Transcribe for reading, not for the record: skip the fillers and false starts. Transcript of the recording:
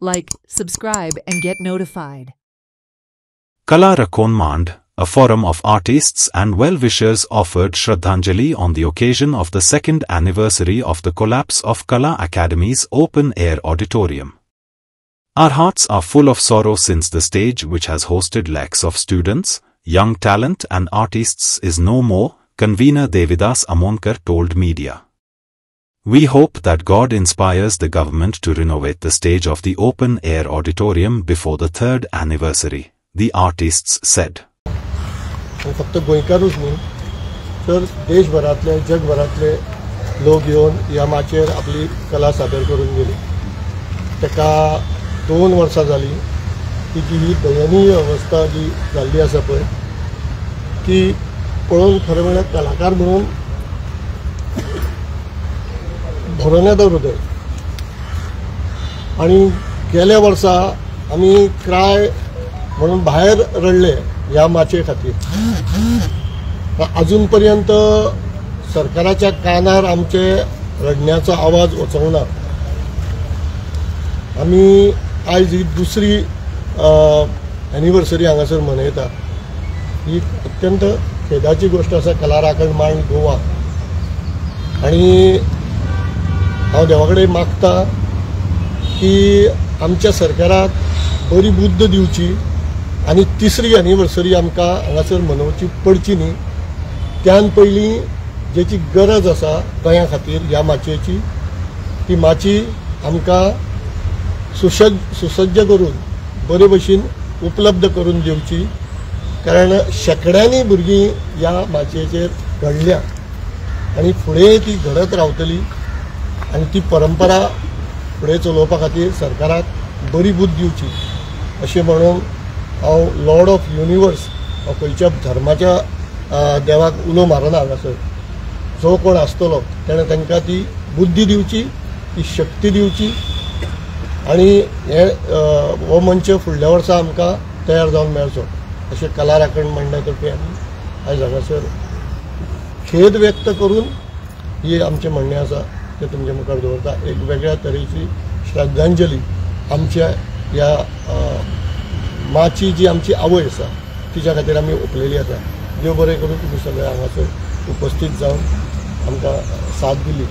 like, subscribe and get notified. Kala Rakonmand, a forum of artists and well-wishers, offered Shraddhanjali on the occasion of the second anniversary of the collapse of Kala Academy's open-air auditorium. Our hearts are full of sorrow since the stage, which has hosted lakhs of students, young talent and artists, is no more, convener Devidas Amonkar told media. We hope that God inspires the government to renovate the stage of the open-air auditorium before the third anniversary, the artists said. फक्त गोंयकारूच न्ही तर देशभरातले जगभरातले लोक येवन ह्या माचयेर आपली कला सादर करून गेली. ताका 2 वर्सां जाली की ही दयनीय अवस्था जी जाल्ली आसा पळय ती पळोवन खरें म्हळ्यार कलाकार म्हणून भरून येता हृदय. आनी गेल्या वर्सा आमी क्राय म्हणून भायर रडले ह्या माचये खातीर. अजून पर्यंत सरकाराच्या कानार आमचे रडण्याचो आवाज वचोंक ना. आमी आयज ही दुसरी एनिवर्सरी हांगासर मनयता. ही अत्यंत खेदाची गोष्ट आसा कला राखणमंडळ गोवा. आनी हांव देवा कडेन मागता की आमच्या सरकाराक बरी बुद्ध दिवची आनी तिसरी एनिवर्सरी आमकां हांगासर मनोवची पडची न्ही. त्यान पयलीं जेची गरज आसा गोंया खातीर ह्या माचयेची, ती माची आमकां सुसज्ज करून बरे भशेन उपलब्ध करून दिवची. कारण शेकड्यांनी भुरगीं ह्या माचयेचेर घडल्या आनी फुडें ती घडत रावतली आनी ती परंपरा फुडें चलोवपा खातीर सरकाराक बरी बुद्ध दिवची अशें म्हणून हांव लॉर्ड ऑफ युनिवर्स हो खंयच्या धर्माच्या देवाक उलो मारना. हांगासर जो कोण आसतलो तेणें तांकां ती बुद्धी दिवची, ती शक्ती दिवची आनी हे हो मंच फुडल्या वर्सा आमकां तयार जावन मेळचो अशें कला राखण मंडळा तर्फे आमी आयज हांगासर खेद व्यक्त करून ही आमचें म्हणणें आसा तें तुमचे मुखार दवरता. एक वेगळ्या तरेची श्रद्धांजली आमच्या ह्या माची जी आमची आवय आसा तिच्या खातीर आमी ओंपलेली आसा. देव बरें करून तुमी सगळे हांगासर उपस्थित जावन आमकां साथ दिली.